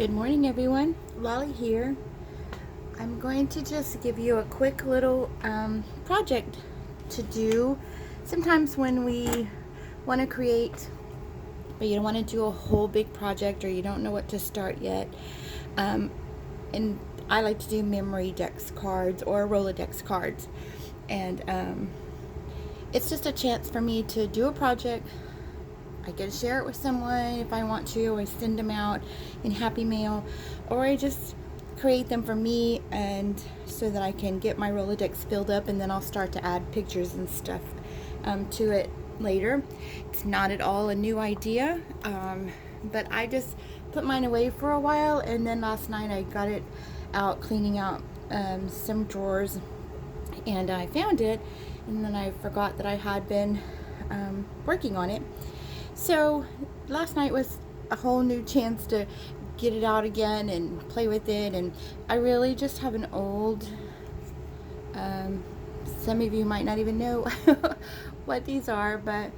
Good morning, everyone. Lolly here. I'm going to just give you a quick little project to do. Sometimes when we want to create, but you don't want to do a whole big project or you don't know what to start yet, and I like to do memory dex cards or Rolodex cards, and it's just a chance for me to do a project. I can share it with someone if I want to, or send them out in Happy Mail, or I just create them for me, and so that I can get my Rolodex filled up, and then I'll start to add pictures and stuff to it later. It's not at all a new idea, but I just put mine away for a while, and then last night I got it out cleaning out some drawers, and I found it, and then I forgot that I had been working on it. So last night was a whole new chance to get it out again and play with it, and I really just have an old, some of you might not even know what these are, but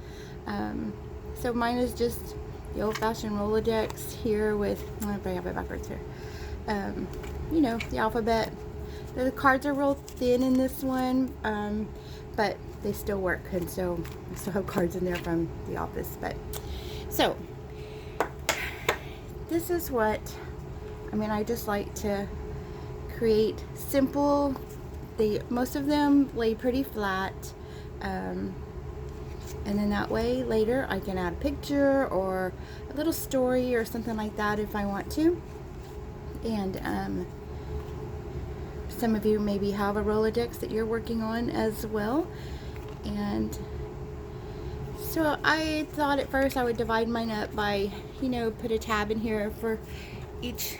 so mine is just the old-fashioned Rolodex here with, I don't know if I have it backwards here, you know, the alphabet. The cards are real thin in this one, but they still work, and so I still have cards in there from the office. But so this is what I just like to create simple. Most of them lay pretty flat, and then that way later I can add a picture or a little story or something like that if I want to. And some of you maybe have a Rolodex that you're working on as well. And so I thought at first I would divide mine up by, put a tab in here for each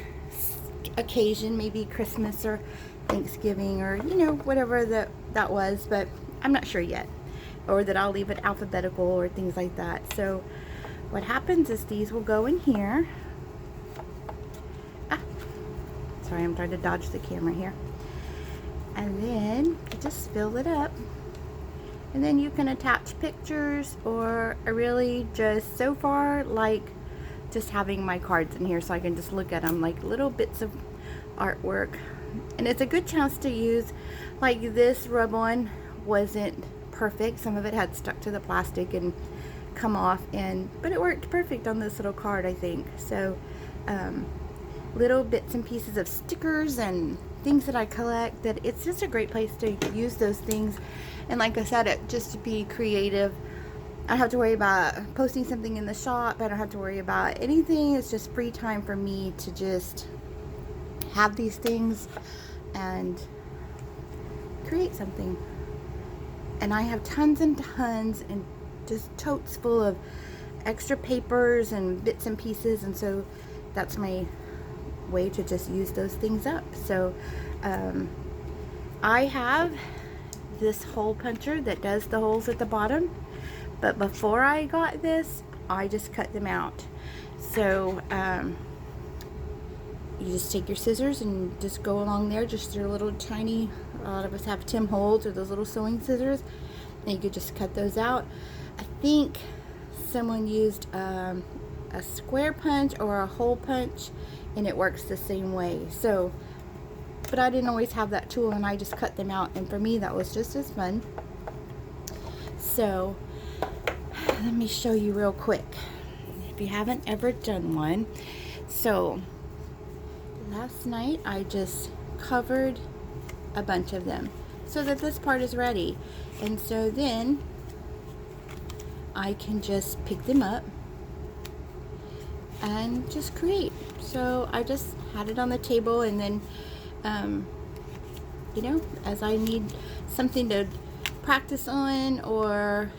occasion, maybe Christmas or Thanksgiving or, whatever that was, but I'm not sure yet. Or that I'll leave it alphabetical or things like that. So what happens is these will go in here. Sorry, I'm trying to dodge the camera here. And then you just fill it up. And then you can attach pictures, or I really just so far like just having my cards in here so I can just look at them like little bits of artwork. And it's a good chance to use, like this rub-on wasn't perfect. Some of it had stuck to the plastic and come off, but it worked perfect on this little card, I think. So little bits and pieces of stickers and things that I collect, that it's just a great place to use those things. And like I said, just to be creative. I don't have to worry about posting something in the shop. I don't have to worry about anything. It's just free time for me to just have these things and create something. And I have tons and tons and just totes full of extra papers and bits and pieces, and so that's my way to just use those things up. So I have this hole puncher that does the holes at the bottom, but before I got this I just cut them out. So you just take your scissors and just go along there, just your little tiny, a lot of us have Tim Holtz or those little sewing scissors, and you could just cut those out. I think someone used a square punch or a hole punch, and it works the same way. So, but I didn't always have that tool, and I just cut them out, and for me that was just as fun. So let me show you real quick if you haven't ever done one. So last night I just covered a bunch of them so that this part is ready, and so then I can just pick them up and just create. So I just had it on the table, and then as I need something to practice on, or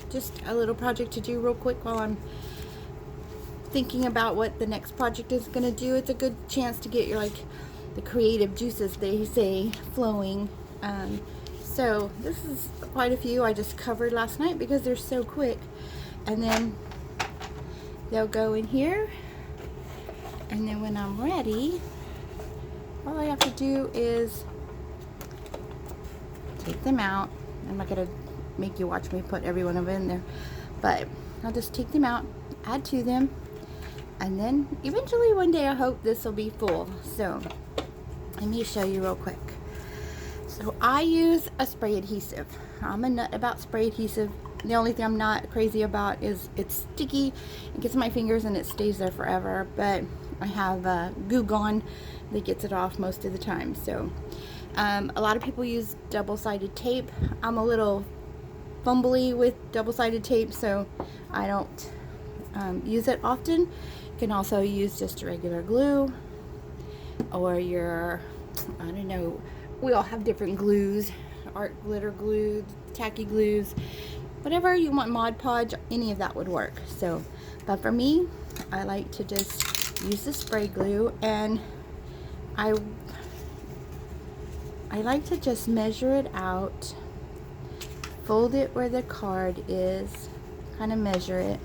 just a little project to do real quick while I'm thinking about what the next project is going to do, it's a good chance to get your the creative juices, they say, flowing. So this is quite a few I just covered last night because they're so quick, and then they'll go in here, and then when I'm ready, all I have to do is take them out. I'm not gonna make you watch me put every one of them in there, but I'll just take them out, add to them, And then eventually one day I hope this will be full. So let me show you real quick. So I use a spray adhesive. I'm a nut about spray adhesive. The only thing I'm not crazy about is it's sticky. It gets my fingers and it stays there forever. But I have Goo Gone that gets it off most of the time. So a lot of people use double-sided tape. I'm a little fumbly with double-sided tape, so I don't use it often. You can also use just regular glue, or your, I don't know, we all have different glues, art glitter glue, tacky glues, whatever you want, Mod Podge, any of that would work. So, but for me, I like to just use the spray glue, and I like to just measure it out, fold it where the card is, kind of measure it,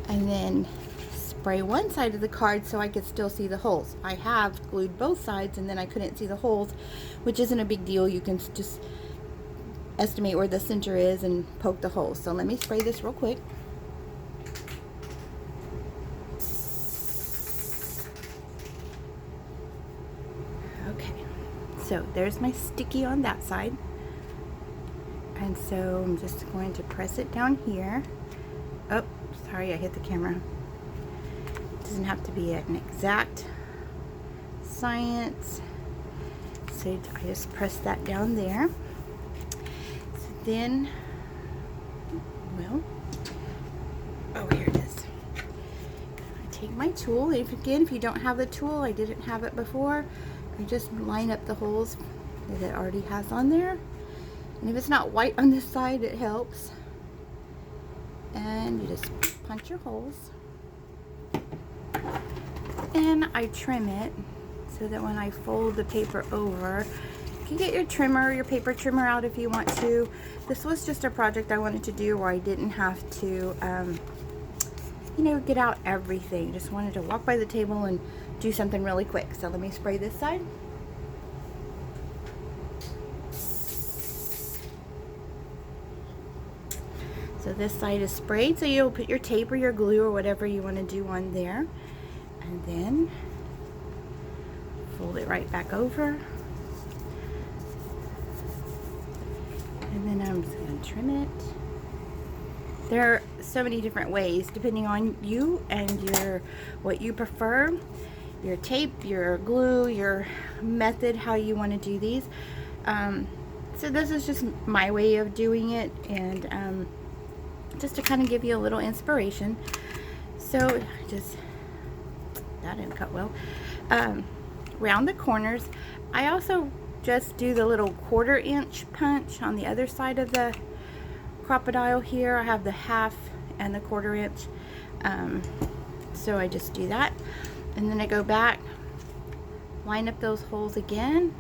and then spray one side of the card so I could still see the holes. I have glued both sides and then I couldn't see the holes, which isn't a big deal. You can just estimate where the center is and poke the holes. So let me spray this real quick. Okay, so there's my sticky on that side. And so I'm just going to press it down here. Oh, sorry, I hit the camera. Doesn't have to be an exact science. So I just press that down there. So then, well, oh, here it is. I take my tool. If you don't have the tool, I didn't have it before, I just line up the holes that it already has on there. And if it's not white on this side, it helps. And you just punch your holes. And I trim it so that when I fold the paper over, you can get your trimmer, your paper trimmer out if you want to. This was just a project I wanted to do where I didn't have to, you know, get out everything. Just wanted to walk by the table and do something really quick. So let me spray this side. So this side is sprayed, so you'll put your tape or your glue or whatever you want to do on there. And then fold it right back over. And then I'm just going to trim it. There are so many different ways depending on you and what you prefer. Your tape, your glue, your method, how you want to do these. So this is just my way of doing it, and just to kind of give you a little inspiration. So just, that didn't cut well. Round the corners. I also just do the little 1/4 inch punch on the other side of the crocodile here. I have the 1/2 and the 1/4 inch. So I just do that. And then I go back, line up those holes again.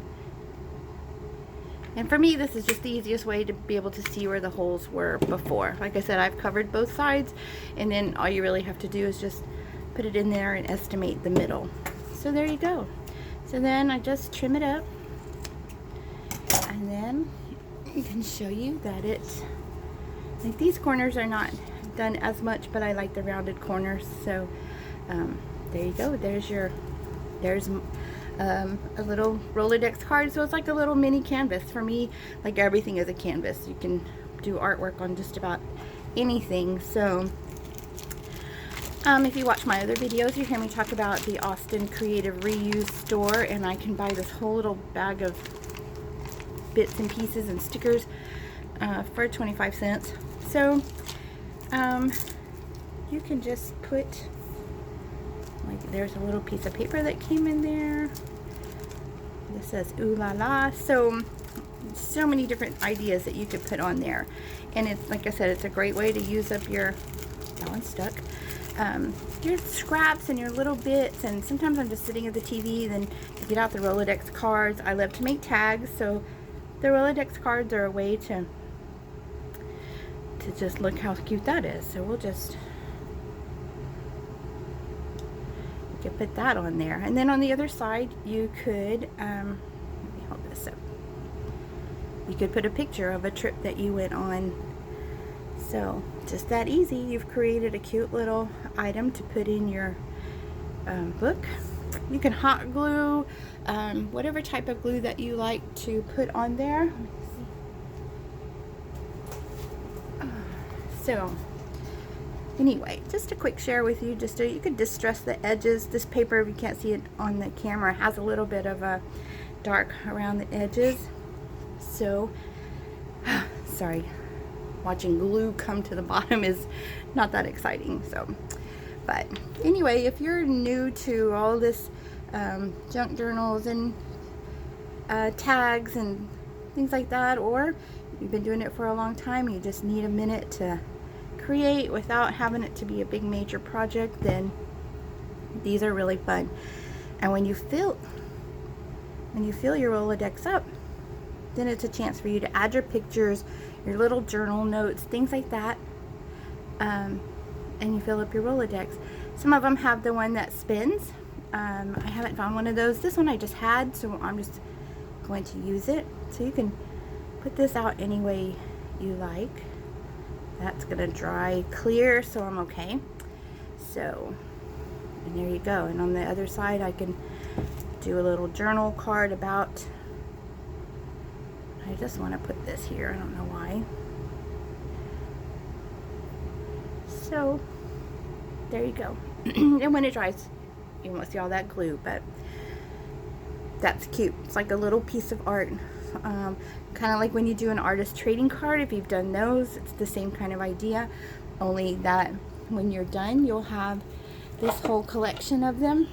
And for me, this is just the easiest way to be able to see where the holes were before. Like I said, I've covered both sides, and then all you really have to do is just put it in there and estimate the middle. So there you go. So then I just trim it up, and then I can show you that it's like these corners are not done as much, but I like the rounded corners. So there you go. There's a little Rolodex card. So it's like a little mini canvas. For me, like everything is a canvas. You can do artwork on just about anything. So if you watch my other videos, you hear me talk about the Austin Creative Reuse Store, and I can buy this whole little bag of bits and pieces and stickers for 25 cents. So you can just put, like, there's a little piece of paper that came in there. This says ooh la la. So many different ideas that you could put on there, and it's, like I said, it's a great way to use up your, that one's stuck, your scraps and your little bits. And sometimes I'm just sitting at the TV, then you get out the Rolodex cards. I love to make tags, so the Rolodex cards are a way to just look how cute that is. So we'll just, you could put that on there. And then on the other side, you could let me hold this up. You could put a picture of a trip that you went on. So just that easy. You've created a cute little item to put in your book. You can hot glue whatever type of glue that you like to put on there. Let me see. So anyway, just a quick share with you, just so you could distress the edges. This paper, if you can't see it on the camera, has a little bit of a dark around the edges. So sorry, watching glue come to the bottom is not that exciting. So, but anyway, if you're new to all this junk journals and tags and things like that, or you've been doing it for a long time, you just need a minute to create without having it to be a big major project, then these are really fun. And when you fill your Rolodex up, then it's a chance for you to add your pictures, your little journal notes, things like that, and you fill up your Rolodex. Some of them have the one that spins. I haven't found one of those. This one I just had, so I'm just going to use it. So you can put this out any way you like. That's gonna dry clear, so I'm okay. So, and there you go. And on the other side, I can do a little journal card about, I just want to put this here, I don't know why. So there you go. And when it dries, you won't see all that glue, but that's cute. It's like a little piece of art, kind of like when you do an artist trading card. If you've done those, it's the same kind of idea, only that when you're done, you'll have this whole collection of them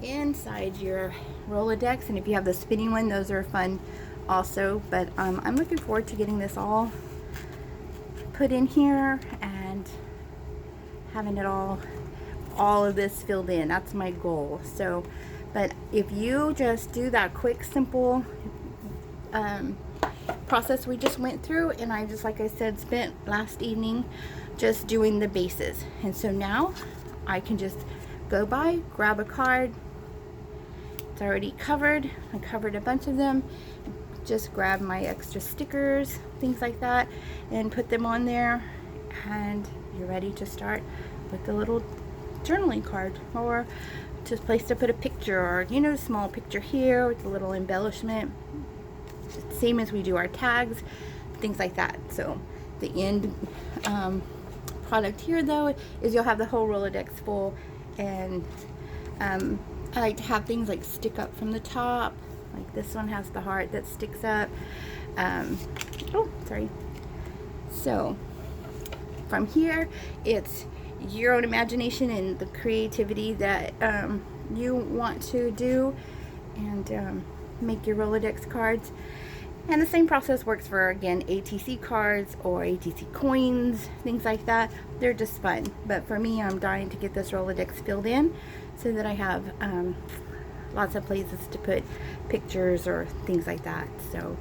inside your Rolodex. And if you have the spinning one, those are fun also. But I'm looking forward to getting this all put in here and having it all of this filled in. That's my goal. So, but if you just do that quick, simple process we just went through, and I just, like I said, spent last evening just doing the bases. And so now I can just go by, grab a card. It's already covered. I covered a bunch of them. Just grab my extra stickers, things like that, and put them on there, and you're ready to start with the little journaling card, or just place to put a picture, or, you know, a small picture here with a little embellishment, same as we do our tags, things like that. So the end product here, though, is you'll have the whole Rolodex full. And I like to have things like stick up from the top, like this one has the heart that sticks up. Oh, sorry. So from here, it's your own imagination and the creativity that you want to do, and make your Rolodex cards. And the same process works for, again, ATC cards or ATC coins, things like that. They're just fun. But for me, I'm dying to get this Rolodex filled in so that I have lots of places to put pictures or things like that. So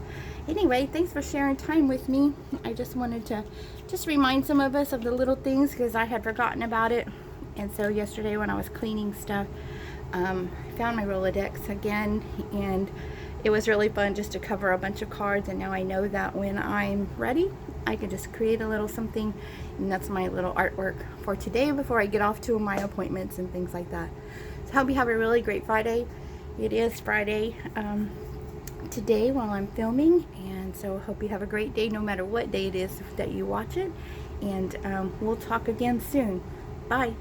anyway, thanks for sharing time with me. I just wanted to just remind some of us of the little things, because I had forgotten about it. And so yesterday when I was cleaning stuff, I found my Rolodex again, and it was really fun just to cover a bunch of cards. And now I know that when I'm ready, I can just create a little something, and that's my little artwork for today before I get off to my appointments and things like that. So I hope you have a really great Friday. It is Friday today while I'm filming, and so I hope you have a great day no matter what day it is that you watch it. And we'll talk again soon. Bye.